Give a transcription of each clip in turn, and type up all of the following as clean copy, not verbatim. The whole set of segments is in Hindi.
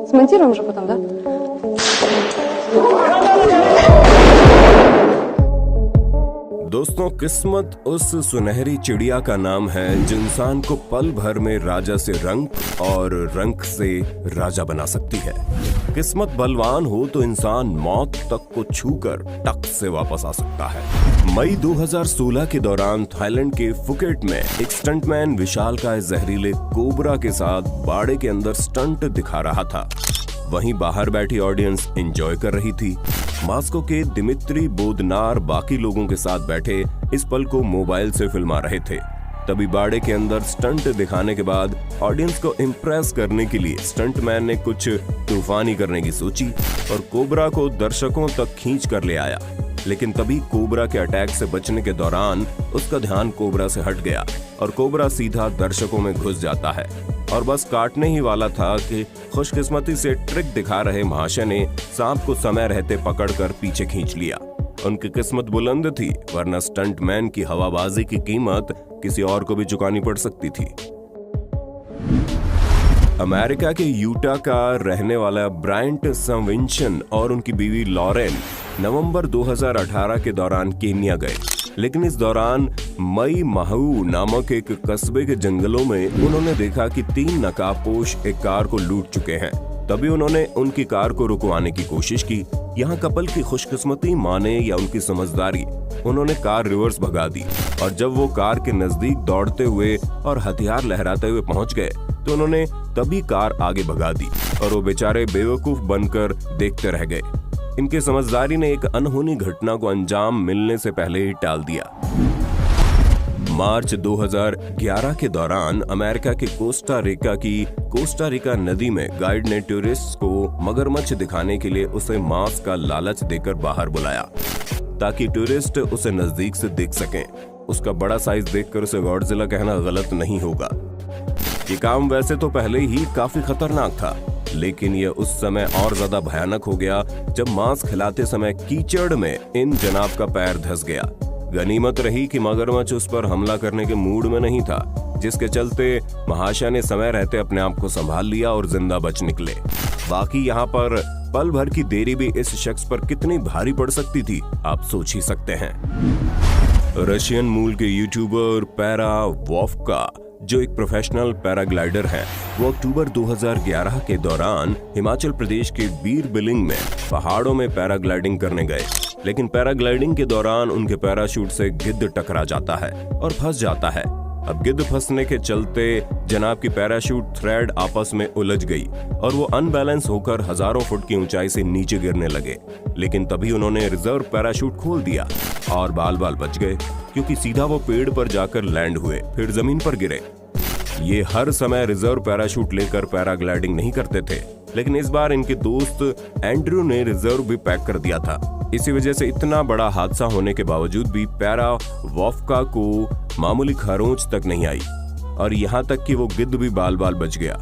Смонтируем же потом, да? दोस्तों, किस्मत उस सुनहरी चिड़िया का नाम है जो इंसान को पल भर में राजा से रंक और रंक से राजा बना सकती है। किस्मत बलवान हो तो इंसान मौत तक को छूकर टक से वापस आ सकता है। मई 2016 के दौरान थाईलैंड के फुकेट में एक स्टंटमैन विशालकाय जहरीले कोबरा के साथ बाड़े के अंदर स्टंट दिखा रहा था। वहीं बाहर बैठी ऑडियंस एंजॉय कर रही थी। मॉस्को के दिमित्री बोदनार बाकी लोगों के साथ बैठे इस पल को मोबाइल से फिल्मा रहे थे। तभी बाड़े के अंदर स्टंट दिखाने के बाद ऑडियंस को इम्प्रेस करने के लिए स्टंटमैन ने कुछ तूफानी करने की सोची और कोबरा को दर्शकों तक खींच कर ले आया। लेकिन तभी कोबरा के अटैक से बचने के दौरान उसका ध्यान कोबरा से हट गया और कोबरा सीधा दर्शकों में घुस जाता है और बस काटने ही वाला था कि खुशकिस्मती से ट्रिक दिखा रहे महाशय ने सांप को समय रहते पकड़कर पीछे खींच लिया। उनकी किस्मत बुलंद थी, वरना स्टंटमैन की हवाबाजी की कीमत किसी और को भी चुकानी पड़ सकती थी। अमेरिका के यूटा का रहने वाला ब्रायंट सविंशन और उनकी बीवी लॉरेन नवंबर 2018 के दौरान केन्या गए, लेकिन इस दौरान मई माहू नामक एक कस्बे के जंगलों में उन्होंने देखा कि 3 नकाबपोश एक कार को लूट चुके हैं। तभी उन्होंने उनकी कार को रुकवाने की कोशिश की। यहाँ कपल की खुशकिस्मती माने या उनकी समझदारी, उन्होंने कार रिवर्स भगा दी और जब वो कार के नजदीक दौड़ते हुए और हथियार लहराते हुए पहुंच गए तो उन्होंने तभी कार आगे भगा दी और वो बेचारे बेवकूफ बनकर देखते रह गए। इनकी समझदारी ने एक अनहोनी घटना को अंजाम मिलने से पहले ही टाल दिया। मार्च 2011 के दौरान अमेरिका के कोस्टा रिका नदी में गाइड ने टूरिस्ट को मगरमच्छ दिखाने के लिए उसे मांस का लालच देकर बाहर बुलाया ताकि टूरिस्ट उसे नजदीक से देख सकें। उसका बड़ा साइज देखकर उसे गॉडजिला कहना गलत नहीं होगा। ये काम वैसे तो पहले ही काफी खतरनाक था, लेकिन यह उस समय और ज्यादा भयानक हो गया जब मांस खिलाते समय कीचड़ में इन जनाब का पैर धंस गया। गनीमत रही कि मगरमच्छ उस पर हमला करने के मूड में नहीं था, जिसके चलते महाशय ने समय रहते अपने आप को संभाल लिया और जिंदा बच निकले। बाकी यहाँ पर पल भर की देरी भी इस शख्स पर कितनी भारी पड़ सकती थी, आप सोच ही सकते हैं। रशियन मूल के यूट्यूबर पैरा वॉफ्का, जो एक प्रोफेशनल पैराग्लाइडर है, वो अक्टूबर 2011 के दौरान हिमाचल प्रदेश के बीर बिलिंग में पहाड़ों में पैराग्लाइडिंग करने गए, लेकिन पैराग्लाइडिंग के दौरान उनके पैराशूट से गिद्ध टकरा जाता है और फंस जाता है। अब गिद्ध फंसने के चलते जनाब की पैराशूट थ्रेड आपस में उलझ गई और वो अनबैलेंस होकर हजारों फुट की ऊंचाई से नीचे गिरने लगे। लेकिन तभी उन्होंने रिजर्व पैराशूट खोल दिया और बाल बाल बच गए, क्योंकि सीधा वो पेड़ पर जाकर लैंड हुए, फिर जमीन पर गिरे। ये हर समय रिजर्व पैराशूट लेकर पैराग्लाइडिंग नहीं करते थे, लेकिन इस बार इनके दोस्त एंड्रू ने रिजर्व भी पैक कर दिया था। इसी वजह से इतना बड़ा हादसा होने के बावजूद भी पैरा वॉफ्का को मामूली खरोंच तक नहीं आई और यहाँ तक कि वो गिद्ध भी बाल बाल बच गया,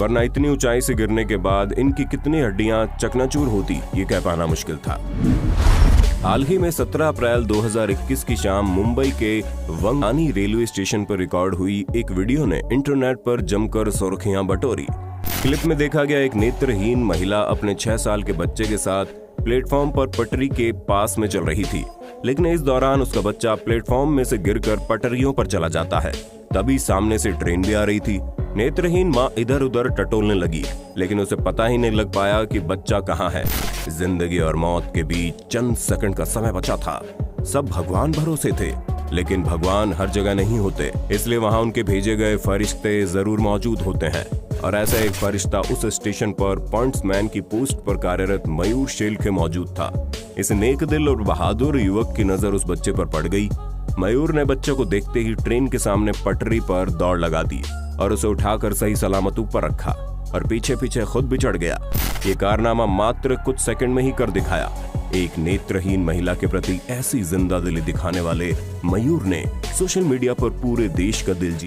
वरना इतनी ऊंचाई से गिरने के बाद इनकी कितनी हड्डियां चकनाचूर होती ये कह पाना मुश्किल था। हाल ही में 17 अप्रैल 2021 की शाम मुंबई के वंगानी रेलवे स्टेशन पर रिकॉर्ड हुई एक वीडियो ने इंटरनेट पर जमकर सुर्खियां बटोरी। क्लिप में देखा गया एक नेत्रहीन महिला अपने 6 साल के बच्चे के साथ प्लेटफॉर्म पर पटरी के पास में चल रही थी, लेकिन इस दौरान उसका बच्चा प्लेटफॉर्म में से गिरकर पटरियों पर चला जाता है। तभी सामने से ट्रेन भी आ रही थी। नेत्रहीन माँ इधर उधर टटोलने लगी, लेकिन उसे पता ही नहीं लग पाया कि बच्चा कहाँ है। जिंदगी और मौत के बीच चंद सेकंड का समय बचा था। सब भगवान भरोसे थे, लेकिन भगवान हर जगह नहीं होते, इसलिए वहाँ उनके भेजे गए फरिश्ते जरूर मौजूद होते हैं। और ऐसा एक फरिश्ता उस स्टेशन पर पॉइंट्समैन की पोस्ट पर कार्यरत मयूर शेल्के मौजूद था। इस नेक दिल और बहादुर युवक की नजर उस बच्चे पर पड़ गई। मयूर ने बच्चे को देखते ही ट्रेन के सामने पटरी पर दौड़ लगा दी और उसे उठाकर सही सलामत ऊपर रखा और पीछे पीछे खुद भी चढ़ गया। ये कारनामा मात्र कुछ सेकंड में ही कर दिखाया। एक नेत्रहीन महिला के प्रति ऐसी जिंदा दिली दिखाने वाले मयूर ने सोशल मीडिया पर पूरे देश का दिल जीता।